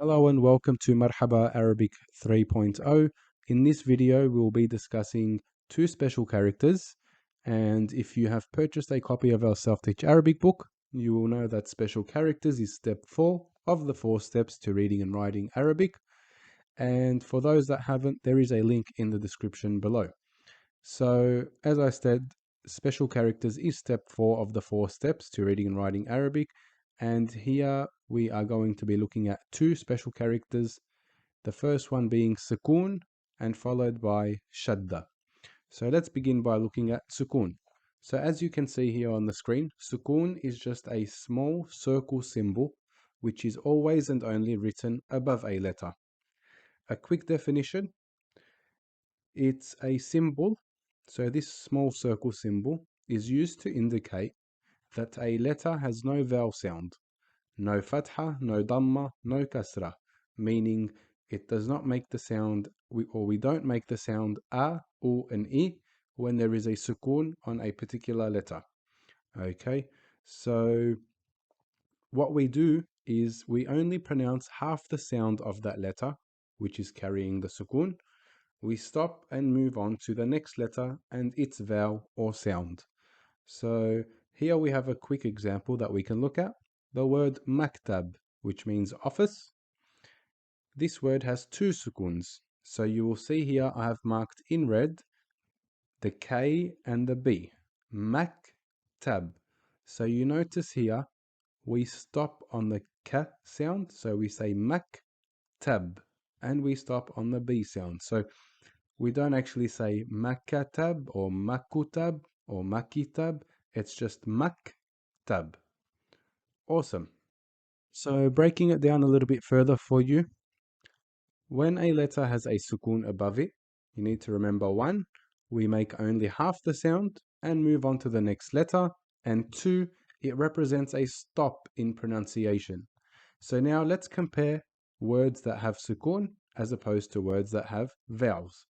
Hello and welcome to Marhaba Arabic 3.0. In this video, we'll be discussing two special characters. And if you have purchased a copy of our Self-Teach Arabic book, you will know that special characters is step 4 of the 4 steps to reading and writing Arabic. And for those that haven't, there is a link in the description below. So, as I said, special characters is step 4 of the 4 steps to reading and writing Arabic. And here we are going to be looking at two special characters. The first one being Sukoon and followed by Shaddah. So let's begin by looking at Sukoon. So as you can see here on the screen, Sukoon is just a small circle symbol which is always and only written above a letter. A quick definition, it's a symbol. So this small circle symbol is used to indicate that a letter has no vowel sound. No fatha, no dhamma, no kasra, meaning it does not make the sound, we don't make the sound a, u, and I when there is a sukoon on a particular letter. Okay, so what we do is we only pronounce half the sound of that letter, which is carrying the sukoon. We stop and move on to the next letter and its vowel or sound. So here we have a quick example that we can look at. The word maktab, which means office. This word has two sukoons. So you will see here I have marked in red the K and the B. Maktab. So you notice here we stop on the K sound. So we say maktab. And we stop on the B sound. So we don't actually say makatab or makutab or makitab. It's just maktab. Awesome. So breaking it down a little bit further for you, when a letter has a sukoon above it, you need to remember 1, we make only half the sound and move on to the next letter, and 2, it represents a stop in pronunciation. So now let's compare words that have sukoon as opposed to words that have vowels.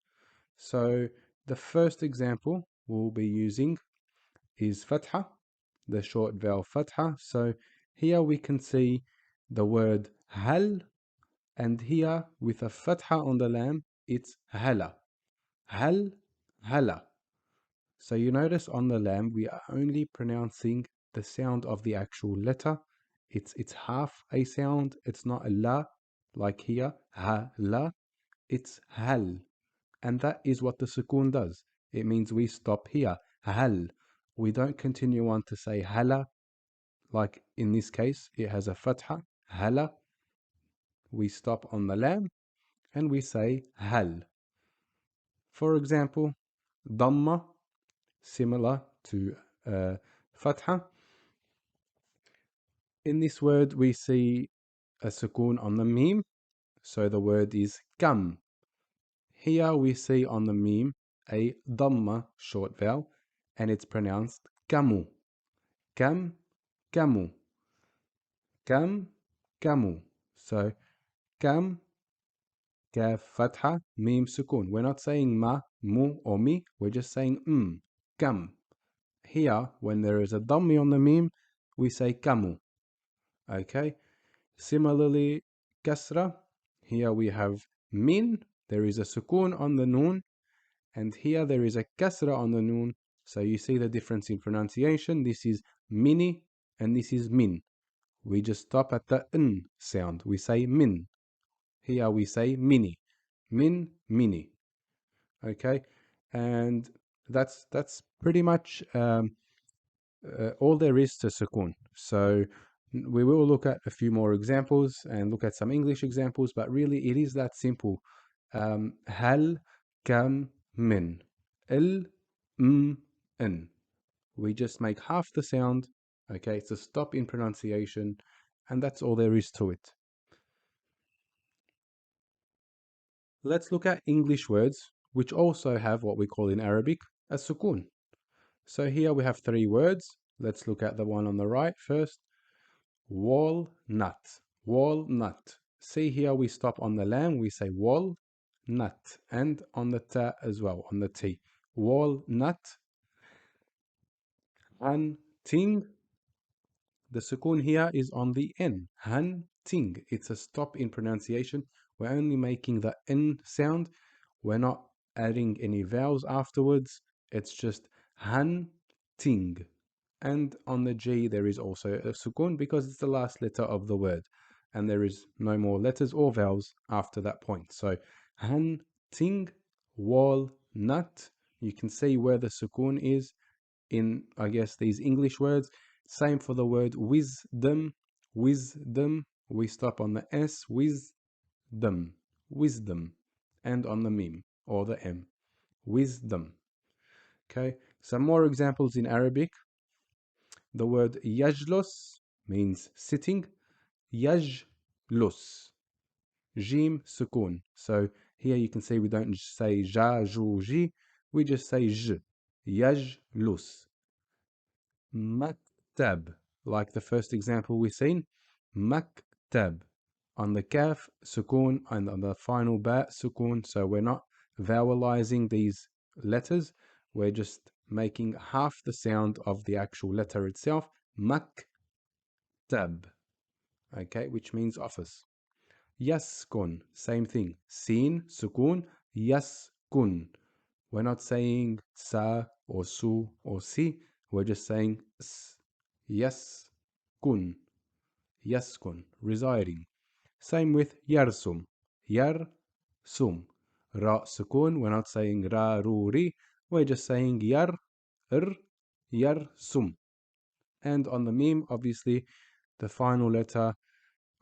So the first example we'll be using is fatha, the short vowel fatha. So here we can see the word hal, and here with a fatha on the lam, it's hala. Hal, hala. So you notice on the lam, we are only pronouncing the sound of the actual letter. It's half a sound. It's not a la like here, ha, la. It's hal. And that is what the sukoon does. It means we stop here, hal. We don't continue on to say hala, like in this case, it has a fatha, hala. We stop on the lam and we say hal. For example, dhamma, similar to fatha. In this word, we see a sukoon on the meme, so the word is kam. Here we see on the meme a dhamma short vowel, and it's pronounced kamu. Kam, kamu. Kam, kamu. So kam, kaf, fatha, meme, sukoon. We're not saying ma, mu, or mi. We're just saying kam. Here, when there is a dhammi on the meme, we say kamu. Okay. Similarly, kasra. Here we have min. There is a sukoon on the noon. And here there is a kasra on the noon. So you see the difference in pronunciation. This is mini and this is min. We just stop at the n sound. We say min. Here we say mini. Min, mini. Okay. And that's pretty much all there is to sukoon. So we will look at a few more examples and look at some English examples, but really it is that simple. Hal, kam, min. Il, n. We just make half the sound. Okay, it's a stop in pronunciation, and that's all there is to it. Let's look at English words, which also have what we call in Arabic a sukoon. So here we have 3 words. Let's look at the one on the right first. Walnut. Walnut. See here we stop on the lam, we say walnut, and on the ta as well, on the t. Walnut. Hunting. The sukoon here is on the n. ting. It's a stop in pronunciation. We're only making the N sound. We're not adding any vowels afterwards. It's just han ting. And on the G, there is also a sukoon because it's the last letter of the word. And there is no more letters or vowels after that point. So han ting wal nut. You can see where the sukoon is in, I guess, these English words. Same for the word wisdom. Wisdom. We stop on the S. Wisdom. Wisdom. And on the mim or the M. Wisdom. Okay. Some more examples in Arabic. The word yajlos means sitting. Yajlus. Jim sukoon. So here you can see we don't say ja, ju, ji. We just say j. Yajlus. Maktab, like the first example we've seen. Maktab. On the kaf, sukoon, and on the final ba, sukoon. So we're not vowelizing these letters. We're just making half the sound of the actual letter itself. Maktab. Okay, which means office. Yaskun, same thing. Sin, sukoon, yaskun. We're not saying sa or su or si. We're just saying s. Yaskun. Yaskun, residing. Same with yarsum. Yarsum. Ra sukoon. We're not saying ra, ru, ri. We're just saying yar, yarsum. And on the meme, obviously, the final letter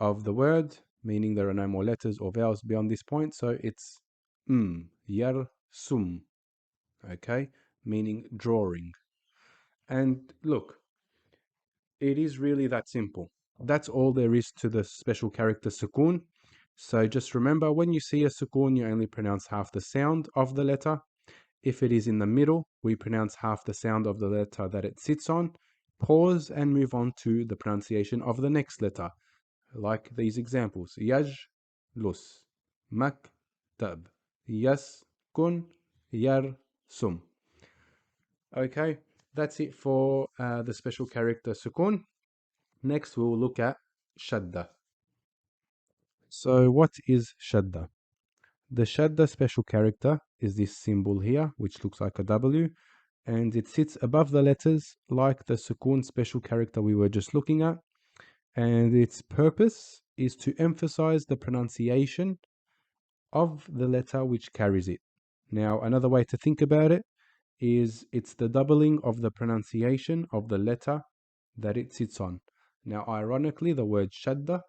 of the word, meaning there are no more letters or vowels beyond this point. So it's yarsum. Okay, meaning drawing. And look, it is really that simple. That's all there is to the special character sukoon. So just remember, when you see a sukoon, you only pronounce half the sound of the letter. If it is in the middle, we pronounce half the sound of the letter that it sits on. Pause and move on to the pronunciation of the next letter, like these examples. Yajlus, maktab, yaskun, yarsum. Okay, that's it for the special character sukoon. Next, we'll look at Shaddah. So what is Shaddah? The Shaddah special character is this symbol here, which looks like a W, and it sits above the letters like the sukoon special character we were just looking at. And its purpose is to emphasize the pronunciation of the letter which carries it. Now, another way to think about it is it's the doubling of the pronunciation of the letter that it sits on. Now, ironically, the word Shaddah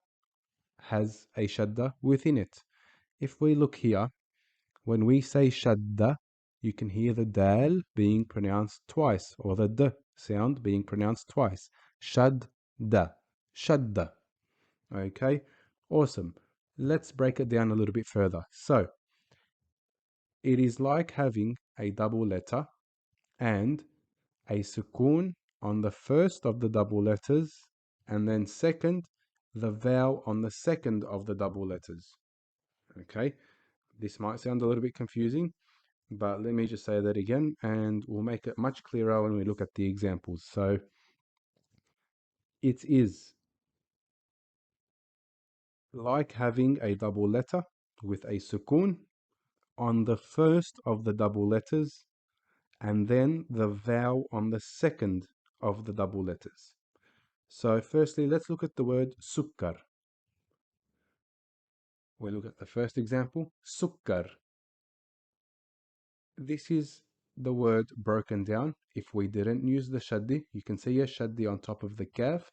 has a Shaddah within it. If we look here, when we say Shaddah, you can hear the dal being pronounced twice, or the d sound being pronounced twice. Shaddah. Shaddah. Okay, awesome. Let's break it down a little bit further. So, it is like having a double letter and a sukoon on the first of the double letters, and then second, the vowel on the second of the double letters. Okay, this might sound a little bit confusing, but let me just say that again, and we'll make it much clearer when we look at the examples. So, it is like having a double letter with a sukoon on the first of the double letters, and then the vowel on the second of the double letters. So firstly, let's look at the word sukkar. We look at the first example, sukkar. This is the word broken down. If we didn't use the shaddi, you can see a shaddi on top of the kaf.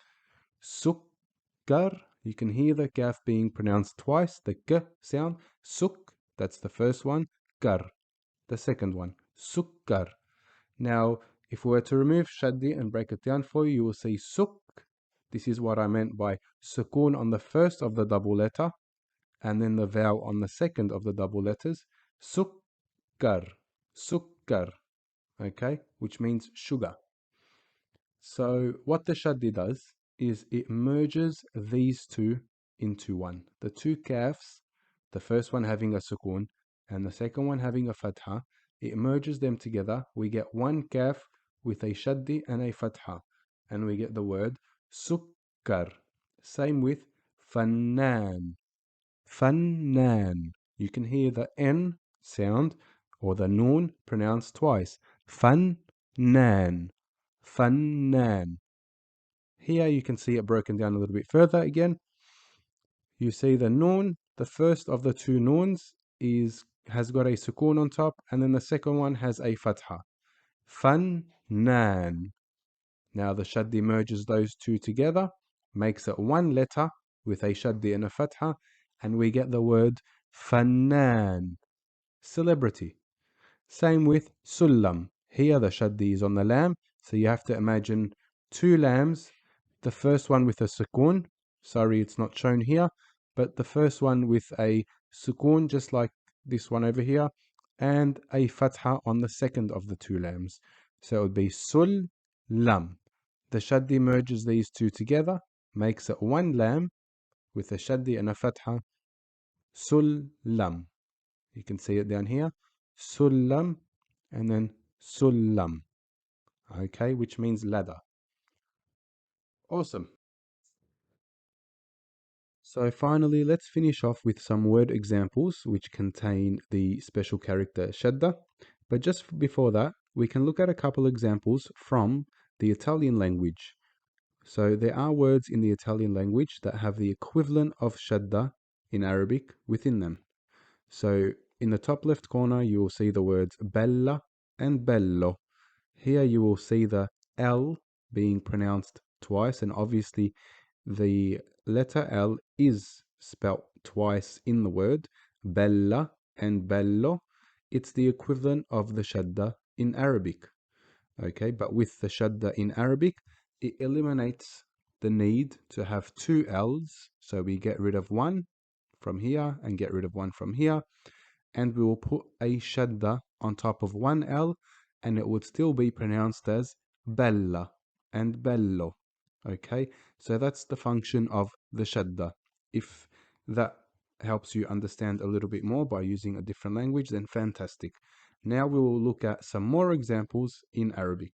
Sukkar, you can hear the kaf being pronounced twice, the k sound. Suk, that's the first one. Kar, the second one. Sukkar. Now, if we were to remove shaddi and break it down for you, you will see suk. This is what I meant by sukoon on the first of the double letter, and then the vowel on the second of the double letters. Sukkar. Sukkar. Okay, which means sugar. So what the shaddi does is it merges these two into one. The two kafs, the first one having a sukoon and the second one having a fatha, it merges them together. We get one kaf with a shaddi and a fatha, and we get the word sukkar. Same with Fannan. Fannan. You can hear the N sound or the Noon pronounced twice. Fannan. Fannan. Here you can see it broken down a little bit further again. You see the Noon, the first of the two Noons has got a Sukoon on top, and then the second one has a Fatha. Fannan. Now the Shaddi merges those two together, makes it one letter with a Shaddi and a Fatha, and we get the word Fannan, celebrity. Same with Sullam. Here the Shaddi is on the lamb, so you have to imagine two lambs, the first one with a Sukoon. Sorry, it's not shown here, but the first one with a Sukoon, just like this one over here, and a Fatha on the second of the two lambs. So it would be Sul-Lam. The Shaddi merges these two together, makes it one lamb with a Shaddi and a Fatha. Sul-Lam. You can see it down here. Sullam and then Sullam. Okay, which means ladder. Awesome. So finally, let's finish off with some word examples which contain the special character Shaddah. But just before that, we can look at a couple examples from the Italian language. So there are words in the Italian language that have the equivalent of Shaddah in Arabic within them. So in the top left corner, you will see the words bella and bello. Here you will see the L being pronounced twice, and obviously the letter L is spelt twice in the word. Bella and bello. It's the equivalent of the Shadda in Arabic. Okay, but with the Shadda in Arabic, it eliminates the need to have two L's. So we get rid of one from here and get rid of one from here. And we will put a Shadda on top of one L, and it would still be pronounced as Bella and Bello. Okay, so that's the function of the Shadda. If that helps you understand a little bit more by using a different language, then fantastic. Now we will look at some more examples in Arabic.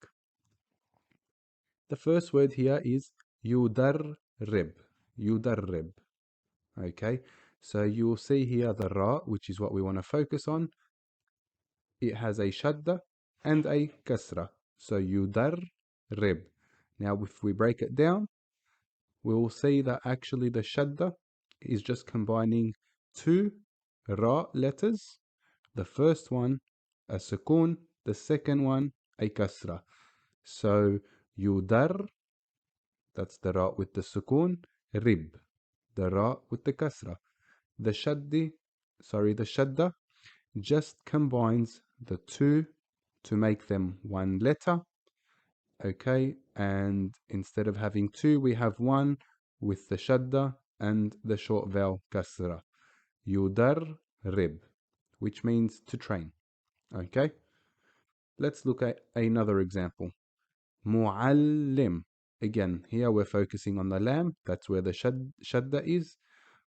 The first word here is yudarrib. Yudarrib. Okay, so you will see here the ra, which is what we want to focus on. It has a shadda and a kasra. So yudarrib. Now if we break it down, we will see that actually the shadda is just combining two ra letters. The first one a sukoon, the second one a kasra. So yudar, that's the ra with the sukoon, rib, the ra with the kasra. The shadda just combines the two to make them one letter. Okay, and instead of having two, we have one with the shadda and the short vowel kasra. Yudar rib, which means to train. Okay, let's look at another example. Muallim. Again, here we're focusing on the lam. That's where the shadda is.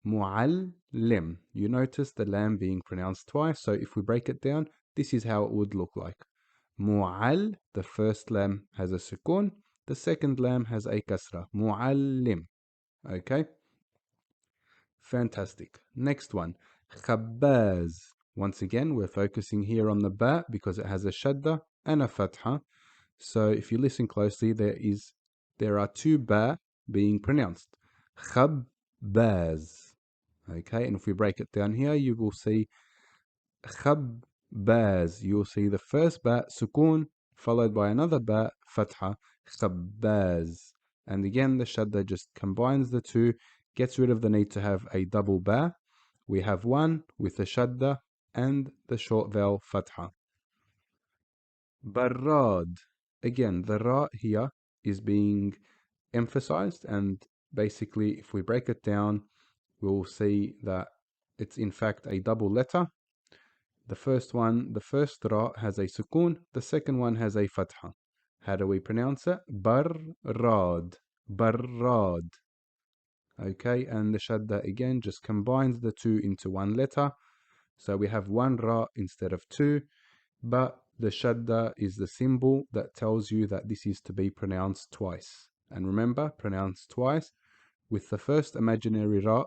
Muallim. You notice the lam being pronounced twice. So if we break it down, this is how it would look like. Mu'al, the first lam has a sukoon. The second lam has a kasra. Muallim. Okay? Fantastic. Next one. Khabbaz. Once again, we're focusing here on the ba because it has a shadda and a fatha. So if you listen closely, there are two ba being pronounced. Khabbaz. Okay, and if we break it down here, you will see khabbaz. You will see the first ba sukoon followed by another ba fatha. Khabbaz. And again, the shadda just combines the two, gets rid of the need to have a double ba. We have one with the shadda and the short vowel fatha. Barrad. Again, the ra here is being emphasized, and basically if we break it down, we'll see that it's in fact a double letter. The first ra has a sukoon, the second one has a fatha. How do we pronounce it? Barrad. Barrad. Okay, and the shadda again just combines the two into one letter. So we have one ra instead of two, but the shadda is the symbol that tells you that this is to be pronounced twice. And remember, pronounced twice with the first imaginary ra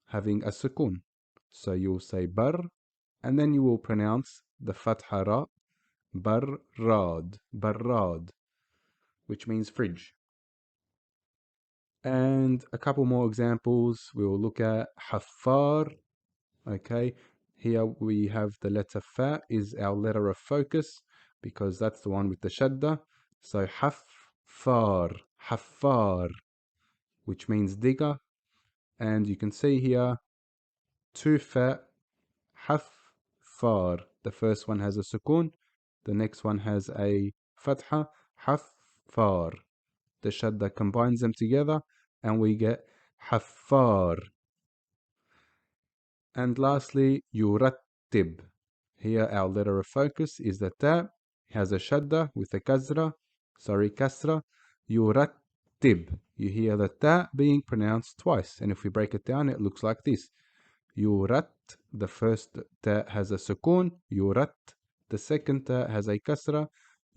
having a sukoon. So you'll say bar, and then you will pronounce the fatha ra, barrad, which means fridge. And a couple more examples we will look at. Haffar, okay. Here we have the letter fa is our letter of focus because that's the one with the shadda. So haffar, which means digger. And you can see here two fa, haffar. The first one has a sukoon, the next one has a fatha, haffar. The shadda combines them together and we get haffar. And lastly, yurattib. Here our letter of focus is the ta, has a shadda with a kasra, yurattib. You hear the ta being pronounced twice, and if we break it down, it looks like this. Yurat, the first ta has a sukoon, yurat. The second ta has a kasra,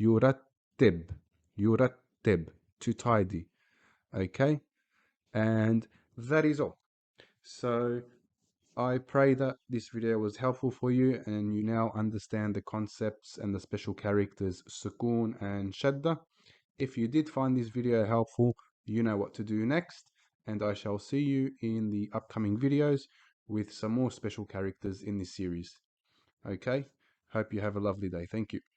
yurattib, to tidy. Okay, and that is all. So I pray that this video was helpful for you and you now understand the concepts and the special characters Sukoon and Shaddah. If you did find this video helpful, you know what to do next, and I shall see you in the upcoming videos with some more special characters in this series. Okay, hope you have a lovely day. Thank you.